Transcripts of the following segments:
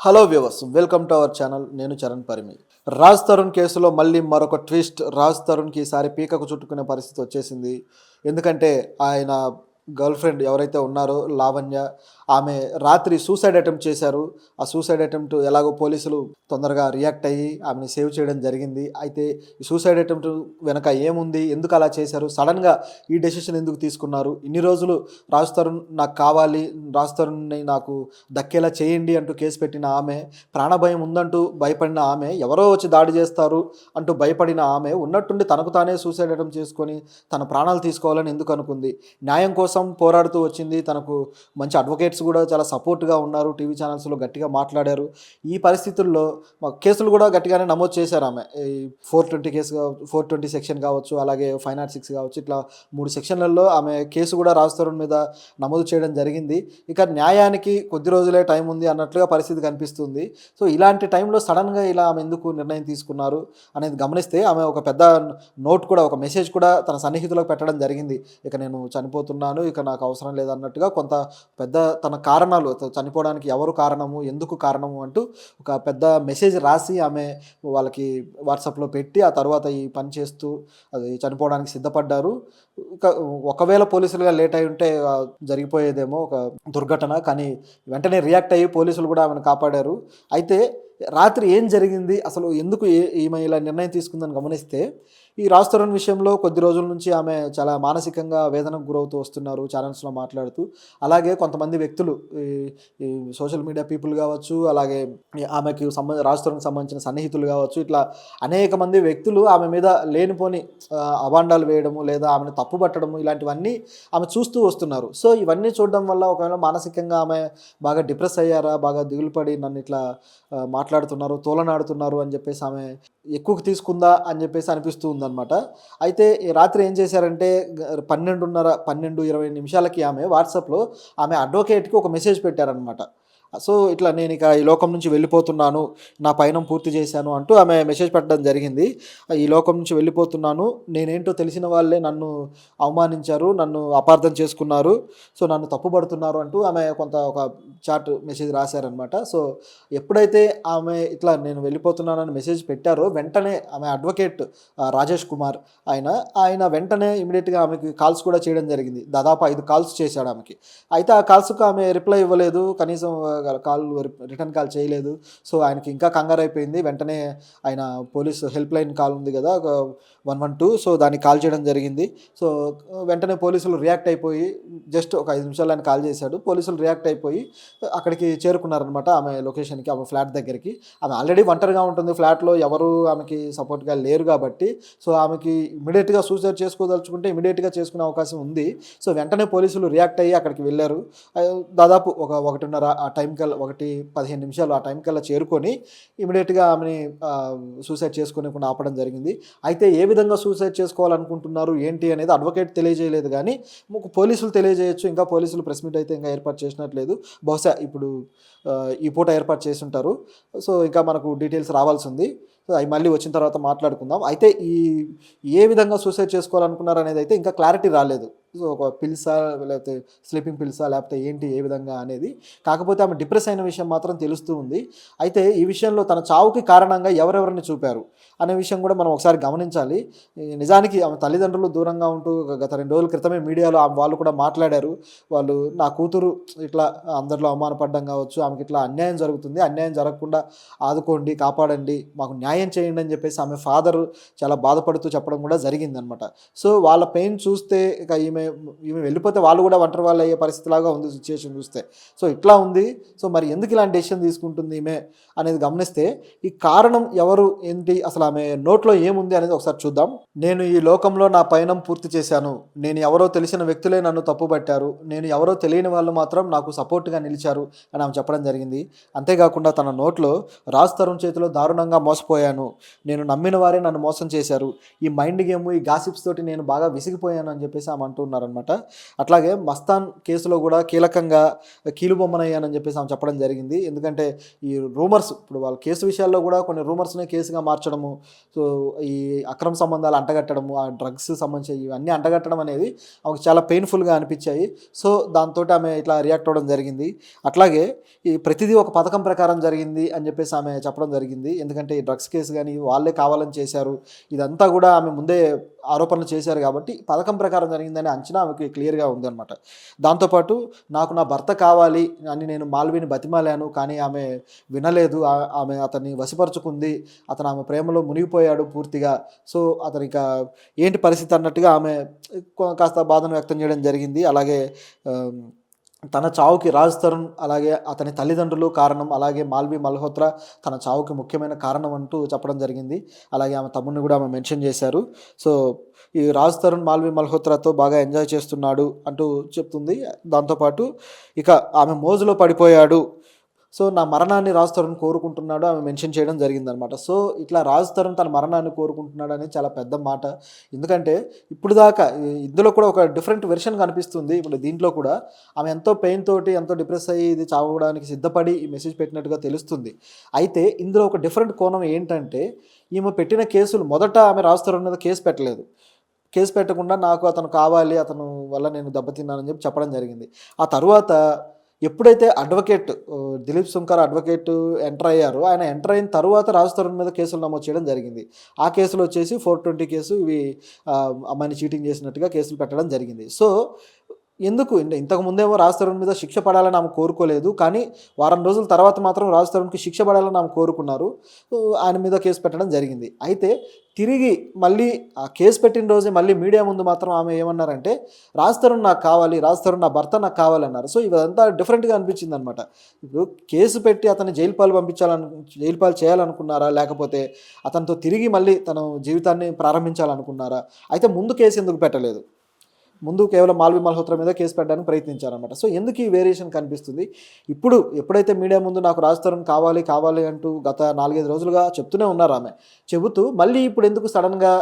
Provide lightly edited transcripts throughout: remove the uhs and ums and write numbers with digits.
Hello viewers, welcome to our channel. నేను చరణ్ పరిమి. రాజ్ తరుణ్ కేసులో మళ్ళీ మరొక ట్విస్ట్. రాజ్ తరుణ్కి ఈసారి పీకకు చుట్టుకునే పరిస్థితి వచ్చేసింది. ఎందుకంటే ఆయన గర్ల్ ఫ్రెండ్ ఎవరైతే ఉన్నారో లావణ్య, ఆమె రాత్రి సూసైడ్ అటెంప్ట్ చేశారు. ఆ సూసైడ్ అటెంప్ట్ ఎలాగో పోలీసులు తొందరగా రియాక్ట్ అయ్యి ఆమెని సేవ్ చేయడం జరిగింది. అయితే ఈ సూసైడ్ అటెంప్ట్ వెనక ఏముంది, ఎందుకు అలా చేశారు, సడన్గా ఈ డెసిషన్ ఎందుకు తీసుకున్నారు, ఇన్ని రోజులు రాజ్ తరుణ్ నాకు కావాలి, రాజ్ తరుణ్ని నాకు దక్కేలా చేయండి అంటూ కేసు పెట్టిన ఆమె, ప్రాణభయం ఉందంటూ భయపడిన ఆమె, ఎవరో వచ్చి దాడి చేస్తారు అంటూ భయపడిన ఆమె ఉన్నట్టుండి తనకు తానే సూసైడ్ అటెంప్ట్ చేసుకొని తన ప్రాణాలు తీసుకోవాలని ఎందుకు అనుకుంది? న్యాయం కోసం పోరాడుతూ వచ్చింది. తనకు మంచి అడ్వకేట్స్ కూడా చాలా సపోర్ట్గా ఉన్నారు. టీవీ ఛానల్స్లో గట్టిగా మాట్లాడారు. ఈ పరిస్థితుల్లో కేసులు కూడా గట్టిగానే నమోదు చేశారు ఆమె. ఈ 420 కేసు 420 సెక్షన్ కావచ్చు, అలాగే 506 కావచ్చు, ఇట్లా 3 సెక్షన్లలో ఆమె కేసు కూడా రాజ్ తరుణ్ మీద నమోదు చేయడం జరిగింది. ఇక న్యాయానికి కొద్ది రోజులే టైం ఉంది అన్నట్లుగా పరిస్థితి కనిపిస్తుంది. సో ఇలాంటి టైంలో సడన్గా ఇలా ఆమె ఎందుకు నిర్ణయం తీసుకున్నారు అనేది గమనిస్తే, ఆమె ఒక పెద్ద నోట్ కూడా, ఒక మెసేజ్ కూడా తన సన్నిహితులకు పెట్టడం జరిగింది. ఇక నేను చనిపోతున్నాను, ఇక నాకు అవసరం లేదన్నట్టుగా కొంత పెద్ద తన కారణాలు, చనిపోవడానికి ఎవరు కారణము, ఎందుకు కారణము అంటూ ఒక పెద్ద మెసేజ్ రాసి ఆమె వాళ్ళకి వాట్సాప్లో పెట్టి ఆ తర్వాత ఈ పని చేస్తూ అది చనిపోవడానికి సిద్ధపడ్డారు. ఒకవేళ పోలీసులుగా లేట్ అయి ఉంటే జరిగిపోయేదేమో ఒక దుర్ఘటన, కానీ వెంటనే రియాక్ట్ అయ్యి పోలీసులు కూడా ఆమెను కాపాడారు. అయితే రాత్రి ఏం జరిగింది, అసలు ఎందుకు ఈమె ఇలా నిర్ణయం తీసుకుందని గమనిస్తే, ఈ రాజ్ తరుణ్ విషయంలో కొద్ది రోజుల నుంచి ఆమె చాలా మానసికంగా వేదనకు గురవుతూ వస్తున్నారు ఛానల్స్లో మాట్లాడుతూ. అలాగే కొంతమంది వ్యక్తులు, ఈ సోషల్ మీడియా పీపుల్ కావచ్చు, అలాగే ఆమెకి రాజ్ తరుణ్కి సంబంధించిన సన్నిహితులు కావచ్చు, ఇట్లా అనేక మంది వ్యక్తులు ఆమె మీద లేనిపోని అభాండాలు వేయడము లేదా ఆమెను తప్పుపట్టడము, ఇలాంటివన్నీ ఆమె చూస్తూ వస్తున్నారు. సో ఇవన్నీ చూడడం వల్ల ఒకవేళ మానసికంగా ఆమె బాగా డిప్రెస్ అయ్యారా, బాగా దిగులు పడి నన్ను ఇట్లా మాట్లాడుతున్నారు, తోలనాడుతున్నారు అని చెప్పేసి ఆమె ఎక్కువకి తీసుకుందా అని చెప్పేసి అనిపిస్తూ ఉందన్నమాట. అయితే ఈ రాత్రి ఏం చేశారంటే 12:20 నిమిషాలకి ఆమె వాట్సాప్లో ఆమె అడ్వకేట్కి ఒక మెసేజ్ పెట్టారనమాట. సో ఇట్లా నేను ఇక ఈ లోకం నుంచి వెళ్ళిపోతున్నాను, నా పయనం పూర్తి చేశాను అంటూ ఆమె మెసేజ్ పెట్టడం జరిగింది. ఈ లోకం నుంచి వెళ్ళిపోతున్నాను, నేనేంటో తెలిసిన వాళ్ళే నన్ను అవమానించారు, నన్ను అపార్థం చేసుకున్నారు, సో నన్ను తప్పుపడుతున్నారు అంటూ ఆమె ఒక చాట్ మెసేజ్ రాశారనమాట. సో ఎప్పుడైతే ఆమె ఇట్లా నేను వెళ్ళిపోతున్నానని మెసేజ్ పెట్టారో వెంటనే ఆమె అడ్వకేట్ రాజేష్ కుమార్ ఆయన వెంటనే ఇమీడియట్గా ఆమెకి కాల్స్ కూడా చేయడం జరిగింది. దాదాపు 5 కాల్స్ చేశాడు ఆమెకి. అయితే ఆ కాల్స్కు ఆమె రిప్లై ఇవ్వలేదు, కనీసం రిటర్న్ కాల్ చేయలేదు. సో ఆయనకి ఇంకా కంగారు అయిపోయింది. వెంటనే ఆయన పోలీస్ హెల్ప్ లైన్ కాల్ ఉంది కదా 112, సో దానికి కాల్ చేయడం జరిగింది. సో వెంటనే పోలీసులు రియాక్ట్ అయిపోయి, జస్ట్ ఒక 5 నిమిషాలు ఆయన కాల్ చేశాడు. పోలీసులు రియాక్ట్ అయిపోయి అక్కడికి చేరుకున్నారనమాట, ఆమె లొకేషన్కి, ఆమె ఫ్లాట్ దగ్గరికి. ఆమె ఆల్రెడీ ఒంటరిగా ఉంటుంది, ఫ్లాట్లో ఎవరు ఆమెకి సపోర్ట్గా లేరు కాబట్టి. సో ఆమెకి ఇమీడియట్గా సూసైడ్ చేసుకోదలుచుకుంటే ఇమీడియట్గా చేసుకునే అవకాశం ఉంది. సో వెంటనే పోలీసులు రియాక్ట్ అయ్యి అక్కడికి వెళ్ళారు. దాదాపు ఒక 1:30 ఆ టైం కల్లా, 1:15 నిమిషాలు ఆ టైం కల్లా చేరుకొని ఇమీడియట్గా ఆమెని సూసైడ్ చేసుకోనికుండా ఆపడం జరిగింది. అయితే ఏ విధంగా సూసైడ్ చేసుకోవాలనుకుంటున్నారు ఏంటి అనేది అడ్వకేట్ తెలియజేయలేదు, కానీ పోలీసులు తెలియజేయచ్చు. ఇంకా పోలీసులు ప్రెస్ మీట్ అయితే ఇంకా ఏర్పాటు చేసినట్లేదు, బహుశా ఇప్పుడు ఈ పూట ఏర్పాటు చేసి ఉంటారు. సో ఇంకా మనకు డీటెయిల్స్ రావాల్సి ఉంది. సో అవి మళ్ళీ వచ్చిన తర్వాత మాట్లాడుకుందాం. అయితే ఏ విధంగా సూసైడ్ చేసుకోవాలనుకున్నారు అనేది అయితే ఇంకా క్లారిటీ రాలేదు. సో ఒక పిల్సా, లేకపోతే స్లీపింగ్ పిల్సా, లేకపోతే ఏంటి ఏ విధంగా అనేది. కాకపోతే ఆమె డిప్రెస్ అయిన విషయం మాత్రం తెలుస్తూ ఉంది. అయితే ఈ విషయంలో తన చావుకి కారణంగా ఎవరెవరిని చూపారు అనే విషయం కూడా మనం ఒకసారి గమనించాలి. నిజానికి ఆమె తల్లిదండ్రులు దూరంగా ఉంటూ గత 2 రోజుల క్రితమే మీడియాలో వాళ్ళు కూడా మాట్లాడారు. వాళ్ళు, నా కూతురు ఇట్లా అందరిలో అవమానపడ్డం కావచ్చు, ఆమెకి ఇట్లా అన్యాయం జరుగుతుంది, అన్యాయం జరగకుండా ఆదుకోండి, కాపాడండి, మాకు న్యాయం చేయండి అని చెప్పేసి ఆమె ఫాదర్ చాలా బాధపడుతూ చెప్పడం కూడా జరిగిందనమాట. సో వాళ్ళ పెయిన్ చూస్తే ఇక ఈమె వెళ్ళిపోతే వాళ్ళు కూడా ఒంటరి వాళ్ళు అయ్యే పరిస్థితిలాగా ఉంది సిచ్యువేషన్ చూస్తే. సో ఇట్లా ఉంది. సో మరి ఎందుకు ఇలాంటి డెసిషన్ తీసుకుంటుంది ఈమె అనేది గమనిస్తే, ఈ కారణం ఎవరు ఏంటి, అసలు ఆమె నోట్లో ఏముంది అనేది ఒకసారి చూద్దాం. నేను ఈ లోకంలో నా పయనం పూర్తి చేశాను, నేను ఎవరో తెలిసిన వ్యక్తులే నన్ను తప్పుపట్టారు, నేను ఎవరో తెలియని వాళ్ళు మాత్రం నాకు సపోర్ట్గా నిలిచారు అని ఆమె చెప్పడం జరిగింది. అంతేకాకుండా తన నోట్లో రాజ్ తరుణ్ చేతిలో దారుణంగా మోసపోయాను, నేను నమ్మిన వారే నన్ను మోసం చేశారు, ఈ మైండ్ గేమ్, ఈ గాసిప్స్ తోటి నేను బాగా విసిగిపోయాను అని చెప్పేసి ఆమె అంటూ ఉన్నారనమాట. అట్లాగే మస్తాన్ కేసులో కూడా కీలకంగా కీలుబొమ్మనయ్యానని చెప్పేసి ఆమె చెప్పడం జరిగింది. ఎందుకంటే ఈ రూమర్స్ ఇప్పుడు వాళ్ళ కేసు విషయాల్లో కూడా కొన్ని రూమర్స్‌నే కేసుగా మార్చడము, సో ఈ అక్రమ సంబంధాలు అంటగట్టడము, ఆ డ్రగ్స్ సంబంధించి ఇవన్నీ అంటగట్టడం అనేది ఆమెకు చాలా పెయిన్‌ఫుల్‌గా అనిపించాయి. సో దాంతోటి ఆమె ఇట్లా రియాక్ట్ అవ్వడం జరిగింది. అట్లాగే ఈ ప్రతిదీ ఒక పథకం ప్రకారం జరిగింది అని చెప్పేసి ఆమె చెప్పడం జరిగింది. ఎందుకంటే ఈ డ్రగ్స్ కేసు గాని వాళ్ళే కావాలని చేశారు. ఇదంతా కూడా ఆమె ముందే ఆరోపణలు చేశారు కాబట్టి పథకం ప్రకారం జరిగిందనే అంచనా ఆమెకి క్లియర్‌గా ఉందనమాట. దాంతోపాటు నాకు నా భర్త కావాలి అని నేను మాల్విని బతిమాలాను. కానీ ఆమె వినలేదు. ఆమె అతన్ని వశపరుచుకుంది. అతను ఆమె ప్రేమలో మునిగిపోయాడు పూర్తిగా. సో అతనిక ఏంటి పరిస్థితి అన్నట్టుగా ఆమె కాస్త బాధను వ్యక్తం చేయడం జరిగింది. అలాగే ఆహ్, తన చావుకి రాజ్ తరుణ్ అలాగే అతని తల్లిదండ్రులు కారణం. అలాగే మాల్వి మల్హోత్రా తన చావుకి ముఖ్యమైన కారణం అంటూ చెప్పడం జరిగింది. అలాగే ఆమె తమ్ముడిని కూడా ఆమె మెన్షన్ చేశారు. సో ఈ రాజ్ తరుణ్ మాల్వి మల్హోత్రాతో బాగా ఎంజాయ్ చేస్తున్నాడు అంటూ చెప్తుంది. దాంతోపాటు ఇక ఆమె మోజులో పడిపోయాడు. సో నా మరణాన్ని రాజ్ తరుణ్ కోరుకుంటున్నాడు ఆమె మెన్షన్ చేయడం జరిగిందనమాట. సో ఇట్లా రాజ్ తరుణ్ తన మరణాన్ని కోరుకుంటున్నాడు అనేది చాలా పెద్ద మాట. ఎందుకంటే ఇప్పుడు దాకా ఇందులో కూడా ఒక డిఫరెంట్ వెర్షన్ కనిపిస్తుంది. ఇప్పుడు దీంట్లో కూడా ఆమె ఎంతో పెయిన్ తోటి ఎంతో డిప్రెస్ అయ్యి ఇది చావడానికి సిద్ధపడి ఈ మెసేజ్ పెట్టినట్టుగా తెలుస్తుంది. అయితే ఇందులో ఒక డిఫరెంట్ కోణం ఏంటంటే ఈమె పెట్టిన కేసులు మొదట ఆమె రాజ్ తరుణ్ మీద కేసు పెట్టలేదు. కేసు పెట్టకుండా నాకు అతను కావాలి, అతను వల్ల నేను దెబ్బతిన్నానని చెప్పడం జరిగింది. ఆ తరువాత ఎప్పుడైతే advocate Dilip Sunkar advocate enter అయ్యారో, ఆయన ఎంటర్ అయిన తర్వాత రాజ్ తరుణ్ మీద కేసులు నమోదు చేయడం జరిగింది. ఆ కేసులో వచ్చేసి 420 కేసు ఇవి అమ్మాయిని చీటింగ్ చేసినట్టుగా కేసులు పెట్టడం జరిగింది. సో ఎందుకు ఇంతకు ముందేమో రాజ్ తరుణ్ మీద శిక్ష పడాలని ఆమె కోరుకోలేదు. కానీ వారం రోజుల తర్వాత మాత్రం రాజ్ తరుణ్‌కి శిక్ష పడాలని ఆమె కోరుకున్నారు. ఆయన మీద కేసు పెట్టడం జరిగింది. అయితే తిరిగి మళ్ళీ ఆ కేసు పెట్టిన రోజే మళ్ళీ మీడియా ముందు మాత్రం ఆమె ఏమన్నారంటే రాజ్ తరుణ్ నాకు కావాలి, రాజ్ తరుణ్ నా భర్త నాకు కావాలన్నారు. సో ఇదంతా డిఫరెంట్‌గా అనిపించిందనమాట. ఇప్పుడు కేసు పెట్టి అతన్ని జైలు పాలు చేయాలనుకున్నారా? లేకపోతే అతనితో తిరిగి మళ్ళీ తన జీవితాన్ని ప్రారంభించాలనుకున్నారా? అయితే ముందు కేసు ఎందుకు పెట్టలేదు? ముందు కేవలం మాల్వి మల్హోత్రా మీద కేసు పెట్టడానికి ప్రయత్నించారనమాట. సో ఎందుకు ఈ వేరియేషన్ కనిపిస్తుంది? ఇప్పుడు ఎప్పుడైతే మీడియా ముందు నాకు రాజ్ తరుణ్ కావాలి అంటూ గత 4, 5 రోజులుగా చెప్తూనే ఉన్నారు ఆమె. చెబుతూ మళ్ళీ ఇప్పుడు ఎందుకు సడన్‌గా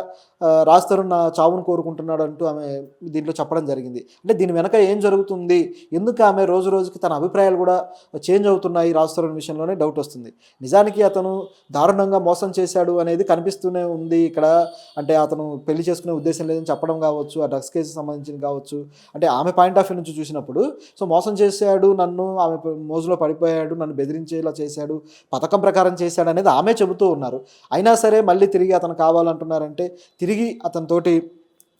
రాజ్ తరుణ్ నా చావును కోరుకుంటున్నాడు అంటూ ఆమె దీంట్లో చెప్పడం జరిగింది. అంటే దీని వెనక ఏం జరుగుతుంది? ఎందుకు ఆమె రోజు రోజుకి తన అభిప్రాయాలు కూడా చేంజ్ అవుతున్నాయి రాజ్ తరుణ్ విషయంలోనే డౌట్ వస్తుంది. నిజానికి అతను దారుణంగా మోసం చేశాడు అనేది కనిపిస్తూనే ఉంది ఇక్కడ. అంటే అతను పెళ్లి చేసుకునే ఉద్దేశం లేదని చెప్పడం కావచ్చు, ఆ డ్రగ్స్ కేసుకి సంబంధించి కావచ్చు. అంటే ఆమె పాయింట్ ఆఫ్ వ్యూ నుంచి చూసినప్పుడు సో మోసం చేశాడు నన్ను, ఆమె మోజులో పడిపోయాడు, నన్ను బెదిరించేలా చేశాడు, పథకం ప్రకారం చేశాడు అనేది ఆమె చెబుతూ ఉన్నారు. అయినా సరే మళ్ళీ తిరిగి అతను కావాలంటున్నారంటే తిరిగి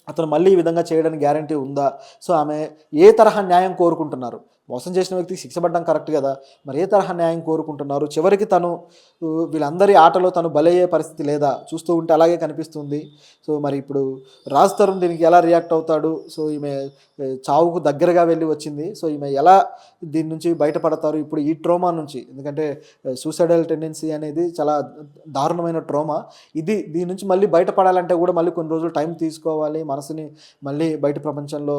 అతను మళ్ళీ ఈ విధంగా చేయడానికి గ్యారంటీ ఉందా? సో ఆమె ఏ తరహా న్యాయం కోరుకుంటున్నారు? మోసం చేసిన వ్యక్తికి శిక్ష పడడం కరెక్ట్ కదా, మరి ఏ తరహా న్యాయం కోరుకుంటున్నారు? చివరికి తను వీళ్ళందరి ఆటలో తను బలయ్యే పరిస్థితి లేదా? చూస్తూ ఉంటే అలాగే కనిపిస్తుంది. సో మరి ఇప్పుడు రాజ్ తరుణ్ దీనికి ఎలా రియాక్ట్ అవుతాడు? సో ఈమె చావుకు దగ్గరగా వెళ్ళి వచ్చింది. సో ఈమె ఎలా దీని నుంచి బయటపడతారు ఇప్పుడు ఈ ట్రోమా నుంచి? ఎందుకంటే సూసైడల్ టెండెన్సీ అనేది చాలా దారుణమైన ట్రోమా. దీని నుంచి మళ్ళీ బయటపడాలంటే కూడా మళ్ళీ కొన్ని రోజులు టైం తీసుకోవాలి, మనసుని మళ్ళీ బయట ప్రపంచంలో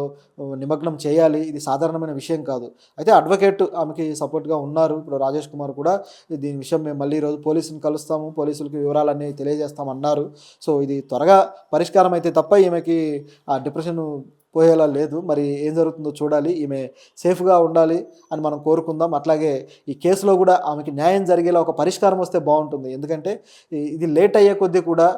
నిమగ్నం చేయాలి. ఇది సాధారణమైన విషయం కాదు. అయితే అడ్వకేట్ ఆమెకి సపోర్ట్గా ఉన్నారు. ఇప్పుడు రాజేష్ కుమార్ కూడా దీని విషయం మేము మళ్ళీ ఈరోజు పోలీసుని కలుస్తాము, పోలీసులకి వివరాలన్నీ తెలియజేస్తామన్నారు. సో ఇది త్వరగా పరిష్కారం అయితే తప్ప ఈమెకి ఆ డిప్రెషన్ పోయేలా లేదు. మరి ఏం జరుగుతుందో చూడాలి. ఈమె సేఫ్గా ఉండాలి అని మనం కోరుకుందాం. అట్లాగే ఈ కేసులో కూడా ఆమెకి న్యాయం జరిగేలా ఒక పరిష్కారం వస్తే బాగుంటుంది. ఎందుకంటే ఇది లేట్ అయ్యే కొద్దీ కూడా